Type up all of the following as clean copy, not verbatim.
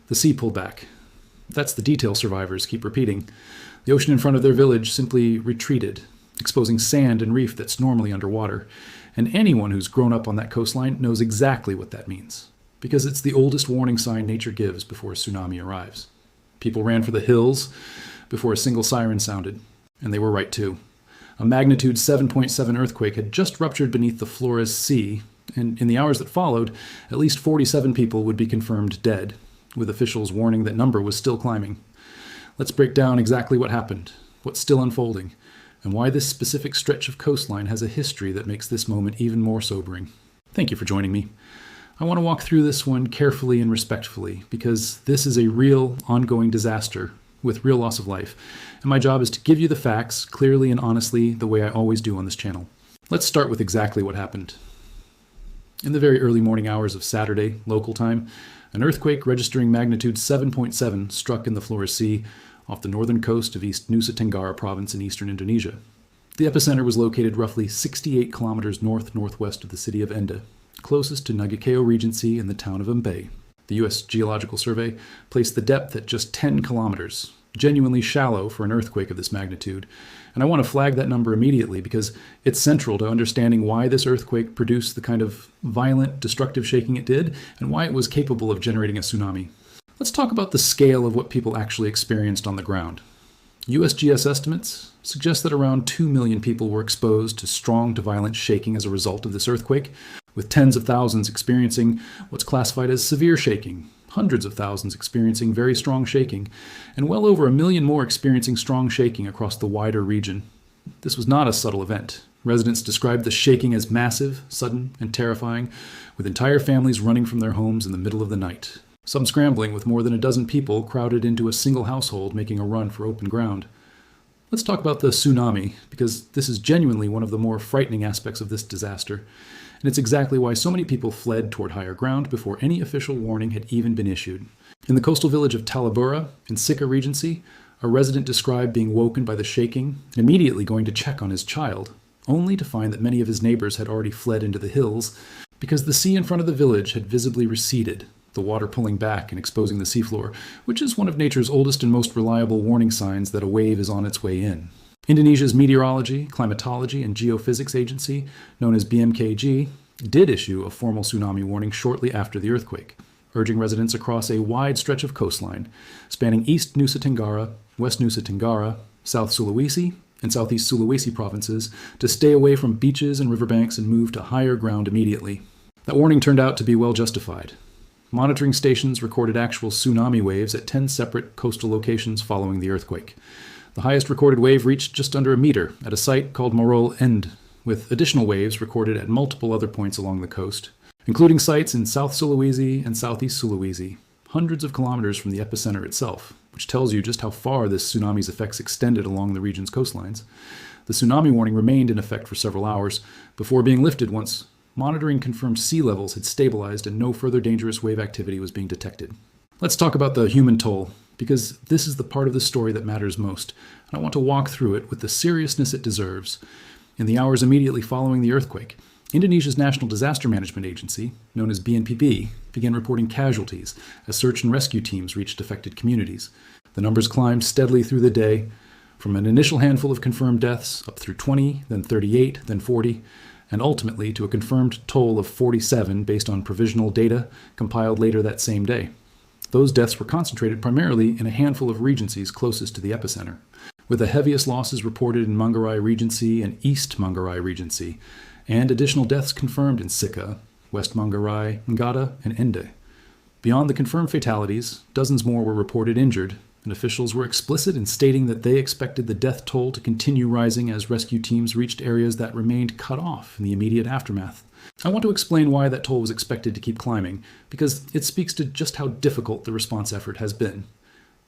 The sea pulled back. That's the detail survivors keep repeating. The ocean in front of their village simply retreated, exposing sand and reef that's normally underwater. And anyone who's grown up on that coastline knows exactly what that means, because it's the oldest warning sign nature gives before a tsunami arrives. People ran for the hills before a single siren sounded, and they were right too. A magnitude 7.7 earthquake had just ruptured beneath the Flores Sea, and in the hours that followed, at least 47 people would be confirmed dead, with officials warning that number was still climbing. Let's break down exactly what happened, what's still unfolding, and why this specific stretch of coastline has a history that makes this moment even more sobering. Thank you for joining me. I want to walk through this one carefully and respectfully, because this is a real, ongoing disaster with real loss of life, and my job is to give you the facts clearly and honestly the way I always do on this channel. Let's start with exactly what happened. In the very early morning hours of Saturday, local time, an earthquake registering magnitude 7.7 struck in the Flores Sea off the northern coast of East Nusa Tenggara province in eastern Indonesia. The epicenter was located roughly 68 kilometers north-northwest of the city of Ende, closest to Nagekeo Regency in the town of M7. The U.S. Geological Survey placed the depth at just 10 kilometers, genuinely shallow for an earthquake of this magnitude. And I want to flag that number immediately because it's central to understanding why this earthquake produced the kind of violent, destructive shaking it did, and why it was capable of generating a tsunami. Let's talk about the scale of what people actually experienced on the ground. USGS estimates suggest that around 2 million people were exposed to strong to violent shaking as a result of this earthquake, with tens of thousands experiencing what's classified as severe shaking, hundreds of thousands experiencing very strong shaking, and well over 1 million more experiencing strong shaking across the wider region. This was not a subtle event. Residents described the shaking as massive, sudden, and terrifying, with entire families running from their homes in the middle of the night. Some scrambling with more than a dozen people crowded into a single household making a run for open ground. Let's talk about the tsunami, because this is genuinely one of the more frightening aspects of this disaster. And it's exactly why so many people fled toward higher ground before any official warning had even been issued. In the coastal village of Talabura, in Sika Regency, a resident described being woken by the shaking and immediately going to check on his child, only to find that many of his neighbors had already fled into the hills because the sea in front of the village had visibly receded, the water pulling back and exposing the seafloor, which is one of nature's oldest and most reliable warning signs that a wave is on its way in. Indonesia's Meteorology, Climatology, and Geophysics Agency, known as BMKG, did issue a formal tsunami warning shortly after the earthquake, urging residents across a wide stretch of coastline, spanning East Nusa Tenggara, West Nusa Tenggara, South Sulawesi, and Southeast Sulawesi provinces to stay away from beaches and riverbanks and move to higher ground immediately. That warning turned out to be well justified. Monitoring stations recorded actual tsunami waves at 10 separate coastal locations following the earthquake. The highest recorded wave reached just under a meter at a site called Morol End, with additional waves recorded at multiple other points along the coast, including sites in South Sulawesi and Southeast Sulawesi, hundreds of kilometers from the epicenter itself, which tells you just how far this tsunami's effects extended along the region's coastlines. The tsunami warning remained in effect for several hours before being lifted once monitoring confirmed sea levels had stabilized and no further dangerous wave activity was being detected. Let's talk about the human toll, because this is the part of the story that matters most, and I want to walk through it with the seriousness it deserves. In the hours immediately following the earthquake, Indonesia's National Disaster Management Agency, known as BNPB, began reporting casualties as search and rescue teams reached affected communities. The numbers climbed steadily through the day, from an initial handful of confirmed deaths up through 20, then 38, then 40, and ultimately to a confirmed toll of 47 based on provisional data compiled later that same day. Those deaths were concentrated primarily in a handful of regencies closest to the epicenter, with the heaviest losses reported in Manggarai Regency and East Manggarai Regency, and additional deaths confirmed in Sika, West Manggarai, Ngada, and Ende. Beyond the confirmed fatalities, dozens more were reported injured, and officials were explicit in stating that they expected the death toll to continue rising as rescue teams reached areas that remained cut off in the immediate aftermath. I want to explain why that toll was expected to keep climbing, because it speaks to just how difficult the response effort has been.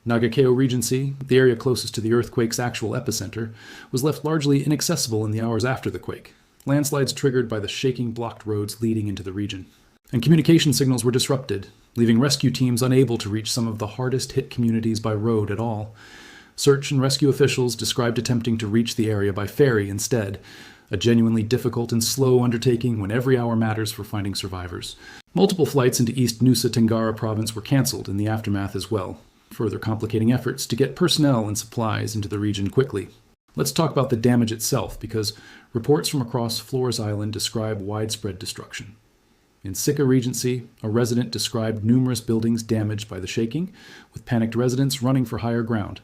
Nagekeo Regency, the area closest to the earthquake's actual epicenter, was left largely inaccessible in the hours after the quake, landslides triggered by the shaking blocked roads leading into the region. And communication signals were disrupted, leaving rescue teams unable to reach some of the hardest hit communities by road at all. Search and rescue officials described attempting to reach the area by ferry instead, a genuinely difficult and slow undertaking when every hour matters for finding survivors. Multiple flights into East Nusa Tenggara province were cancelled in the aftermath as well, further complicating efforts to get personnel and supplies into the region quickly. Let's talk about the damage itself, because reports from across Flores Island describe widespread destruction. In Nagekeo Regency, a resident described numerous buildings damaged by the shaking, with panicked residents running for higher ground,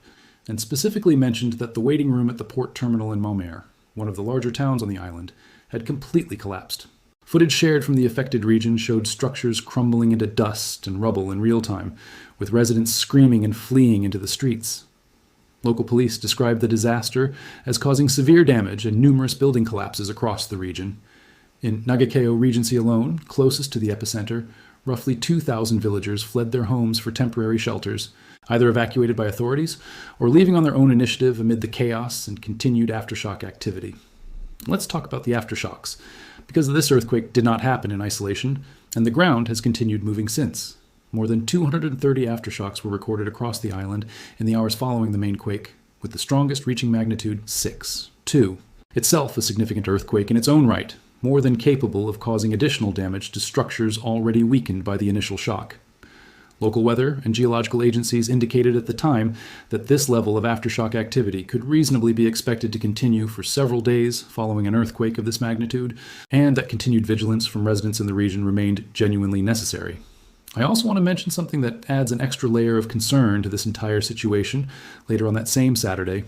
and specifically mentioned that the waiting room at the port terminal in Momare, one of the larger towns on the island, had completely collapsed. Footage shared from the affected region showed structures crumbling into dust and rubble in real time, with residents screaming and fleeing into the streets. Local police described the disaster as causing severe damage and numerous building collapses across the region. In Nagekeo Regency alone, closest to the epicenter, roughly 2,000 villagers fled their homes for temporary shelters, either evacuated by authorities or leaving on their own initiative amid the chaos and continued aftershock activity. Let's talk about the aftershocks, because this earthquake did not happen in isolation, and the ground has continued moving since. More than 230 aftershocks were recorded across the island in the hours following the main quake, with the strongest reaching magnitude 6.2. Itself a significant earthquake in its own right, more than capable of causing additional damage to structures already weakened by the initial shock. Local weather and geological agencies indicated at the time that this level of aftershock activity could reasonably be expected to continue for several days following an earthquake of this magnitude, and that continued vigilance from residents in the region remained genuinely necessary. I also want to mention something that adds an extra layer of concern to this entire situation later on that same Saturday: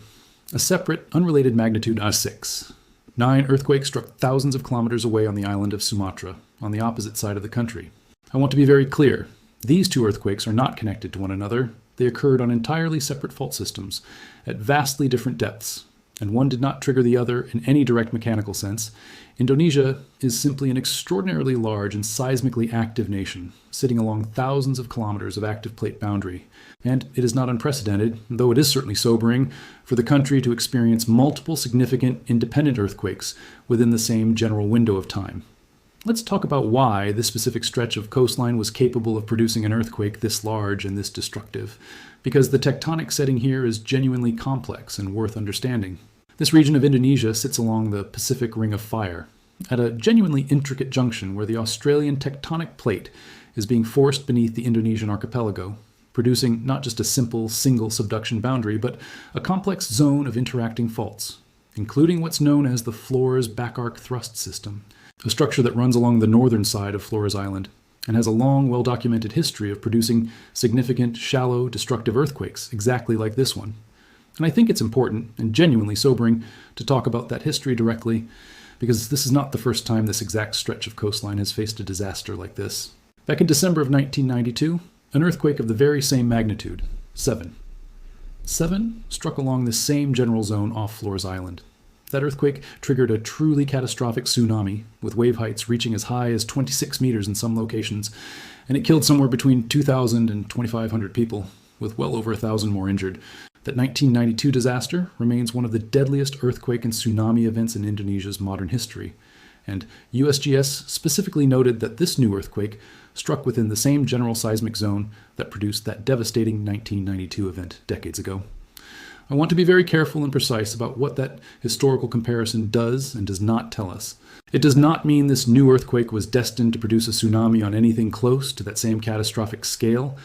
a separate, unrelated magnitude 6. 9 earthquakes struck thousands of kilometers away on the island of Sumatra, on the opposite side of the country. I want to be very clear. These 2 earthquakes are not connected to one another. They occurred on entirely separate fault systems, at vastly different depths, and one did not trigger the other in any direct mechanical sense. Indonesia is simply an extraordinarily large and seismically active nation, sitting along thousands of kilometers of active plate boundary. And it is not unprecedented, though it is certainly sobering, for the country to experience multiple significant independent earthquakes within the same general window of time. Let's talk about why this specific stretch of coastline was capable of producing an earthquake this large and this destructive, because the tectonic setting here is genuinely complex and worth understanding. This region of Indonesia sits along the Pacific Ring of Fire, at a genuinely intricate junction where the Australian tectonic plate is being forced beneath the Indonesian archipelago, producing not just a simple single subduction boundary, but a complex zone of interacting faults, including what's known as the Flores back-arc thrust system, a structure that runs along the northern side of Flores Island and has a long, well-documented history of producing significant, shallow, destructive earthquakes, exactly like this one. And I think it's important and genuinely sobering to talk about that history directly, because this is not the first time this exact stretch of coastline has faced a disaster like this. Back in December of 1992, an earthquake of the very same magnitude, 7, struck along this same general zone off Flores Island. That earthquake triggered a truly catastrophic tsunami, with wave heights reaching as high as 26 meters in some locations, and it killed somewhere between 2,000 and 2,500 people, with well over 1,000 more injured. That 1992 disaster remains one of the deadliest earthquake and tsunami events in Indonesia's modern history, and USGS specifically noted that this new earthquake struck within the same general seismic zone that produced that devastating 1992 event decades ago. I want to be very careful and precise about what that historical comparison does and does not tell us. It does not mean this new earthquake was destined to produce a tsunami on anything close to that same catastrophic scale,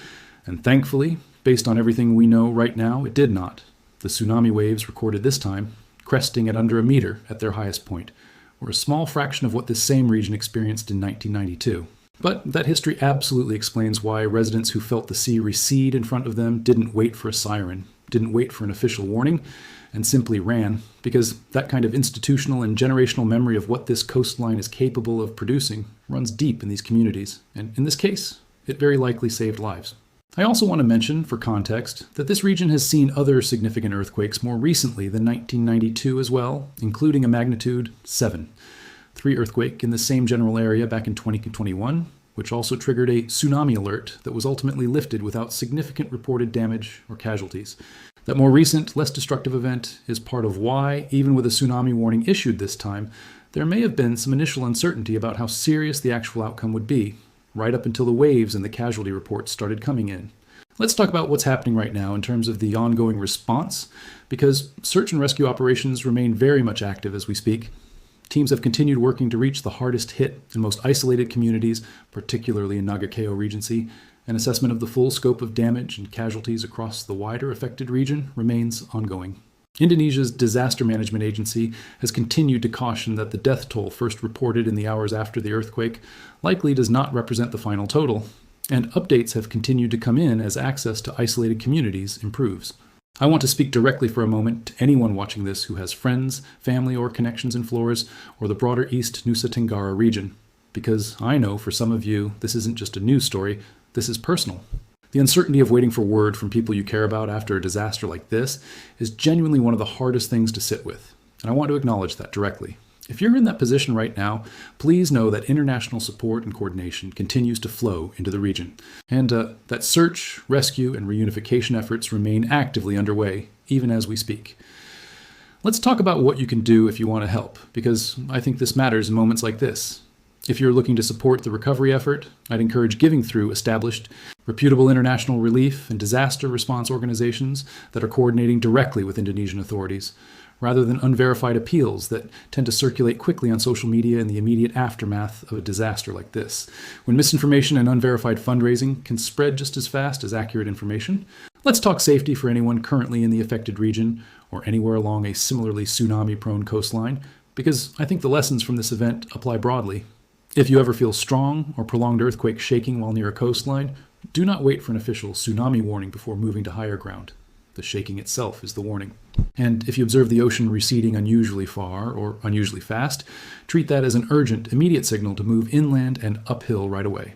and thankfully, based on everything we know right now, it did not. The tsunami waves recorded this time, cresting at under a meter at their highest point, were a small fraction of what this same region experienced in 1992. But that history absolutely explains why residents who felt the sea recede in front of them didn't wait for a siren, didn't wait for an official warning, and simply ran, because that kind of institutional and generational memory of what this coastline is capable of producing runs deep in these communities, and in this case, it very likely saved lives. I also want to mention, for context, that this region has seen other significant earthquakes more recently than 1992 as well, including a magnitude 7. 3 earthquake in the same general area back in 2021, which also triggered a tsunami alert that was ultimately lifted without significant reported damage or casualties. That more recent, less destructive event is part of why, even with a tsunami warning issued this time, there may have been some initial uncertainty about how serious the actual outcome would be, right up until the waves and the casualty reports started coming in. Let's talk about what's happening right now in terms of the ongoing response, because search and rescue operations remain very much active as we speak. teams have continued working to reach the hardest hit and most isolated communities, particularly in Nagekeo Regency. An assessment of the full scope of damage and casualties across the wider affected region remains ongoing. Indonesia's Disaster Management Agency has continued to caution that the death toll first reported in the hours after the earthquake likely does not represent the final total, and updates have continued to come in as access to isolated communities improves. I want to speak directly for a moment to anyone watching this who has friends, family, or connections in Flores or the broader East Nusa Tenggara region, because I know for some of you this isn't just a news story, this is personal. The uncertainty of waiting for word from people you care about after a disaster like this is genuinely one of the hardest things to sit with, and I want to acknowledge that directly. If you're in that position right now, please know that international support and coordination continues to flow into the region, and that search, rescue, and reunification efforts remain actively underway, even as we speak. Let's talk about what you can do if you want to help, because I think this matters in moments like this. If you're looking to support the recovery effort, I'd encourage giving through established, reputable international relief and disaster response organizations that are coordinating directly with Indonesian authorities, rather than unverified appeals that tend to circulate quickly on social media in the immediate aftermath of a disaster like this. When misinformation and unverified fundraising can spread just as fast as accurate information, let's talk safety for anyone currently in the affected region or anywhere along a similarly tsunami-prone coastline, because I think the lessons from this event apply broadly. If you ever feel strong or prolonged earthquake shaking while near a coastline, do not wait for an official tsunami warning before moving to higher ground. The shaking itself is the warning. And if you observe the ocean receding unusually far or unusually fast, treat that as an urgent, immediate signal to move inland and uphill right away.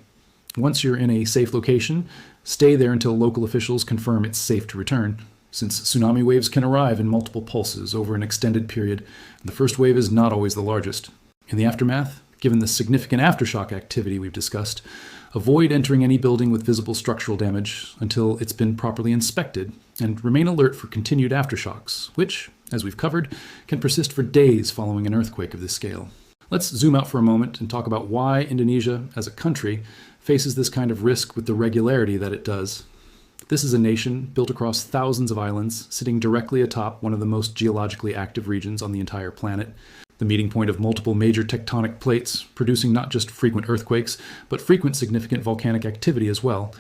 Once you're in a safe location, stay there until local officials confirm it's safe to return, since tsunami waves can arrive in multiple pulses over an extended period, and the first wave is not always the largest. In the aftermath, given the significant aftershock activity we've discussed, avoid entering any building with visible structural damage until it's been properly inspected, and remain alert for continued aftershocks, which, as we've covered, can persist for days following an earthquake of this scale. Let's zoom out for a moment and talk about why Indonesia, as a country, faces this kind of risk with the regularity that it does. This is a nation built across thousands of islands, sitting directly atop one of the most geologically active regions on the entire planet, the meeting point of multiple major tectonic plates, producing not just frequent earthquakes, but frequent significant volcanic activity as well.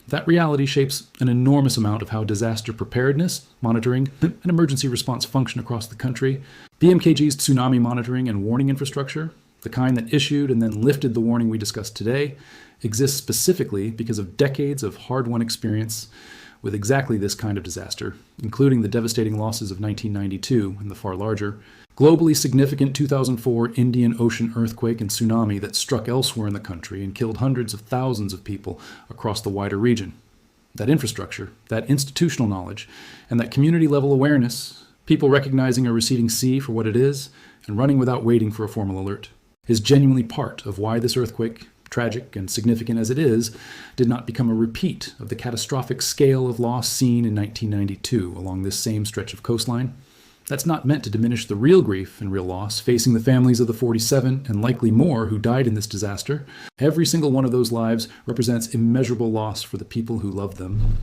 That reality shapes an enormous amount of how disaster preparedness, monitoring, and emergency response function across the country. BMKG's tsunami monitoring and warning infrastructure, the kind that issued and then lifted the warning we discussed today, exists specifically because of decades of hard-won experience with exactly this kind of disaster, including the devastating losses of 1992 and the far larger, globally significant 2004 Indian Ocean earthquake and tsunami that struck elsewhere in the country and killed hundreds of thousands of people across the wider region. That infrastructure, that institutional knowledge, and that community-level awareness, people recognizing a receding sea for what it is and running without waiting for a formal alert, is genuinely part of why this earthquake, tragic and significant as it is, did not become a repeat of the catastrophic scale of loss seen in 1992 along this same stretch of coastline. That's not meant to diminish the real grief and real loss facing the families of the 47 and likely more who died in this disaster. Every single one of those lives represents immeasurable loss for the people who loved them.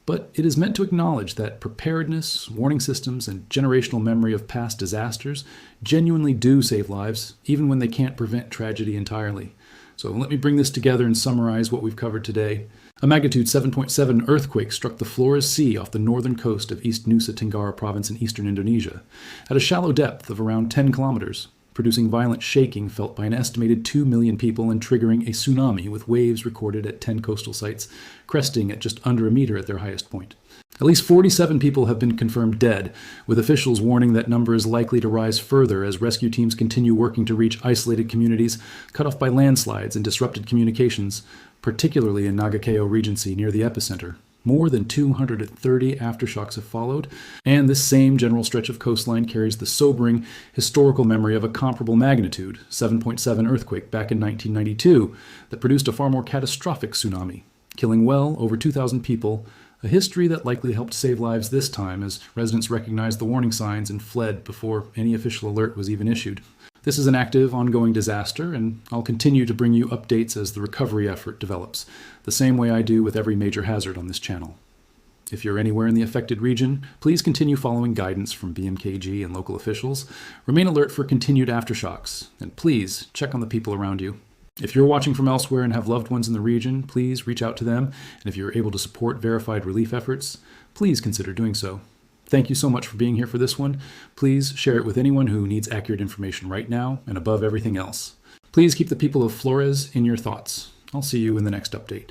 But it is meant to acknowledge that preparedness, warning systems, and generational memory of past disasters genuinely do save lives, even when they can't prevent tragedy entirely. So let me bring this together and summarize what we've covered today. A magnitude 7.7 earthquake struck the Flores Sea off the northern coast of East Nusa Tenggara province in eastern Indonesia, at a shallow depth of around 10 kilometers, producing violent shaking felt by an estimated 2 million people and triggering a tsunami with waves recorded at 10 coastal sites, cresting at just under a meter at their highest point. At least 47 people have been confirmed dead, with officials warning that number is likely to rise further as rescue teams continue working to reach isolated communities cut off by landslides and disrupted communications, particularly in Nagekeo Regency near the epicenter. More than 230 aftershocks have followed, and this same general stretch of coastline carries the sobering historical memory of a comparable magnitude, 7.7 earthquake back in 1992, that produced a far more catastrophic tsunami, killing well over 2,000 people, a history that likely helped save lives this time as residents recognized the warning signs and fled before any official alert was even issued. This is an active, ongoing disaster, and I'll continue to bring you updates as the recovery effort develops, the same way I do with every major hazard on this channel. If you're anywhere in the affected region, please continue following guidance from BMKG and local officials. Remain alert for continued aftershocks, and please check on the people around you. If you're watching from elsewhere and have loved ones in the region, please reach out to them, and if you're able to support verified relief efforts, please consider doing so. Thank you so much for being here for this one. Please share it with anyone who needs accurate information right now and above everything else. Please keep the people of Flores in your thoughts. I'll see you in the next update.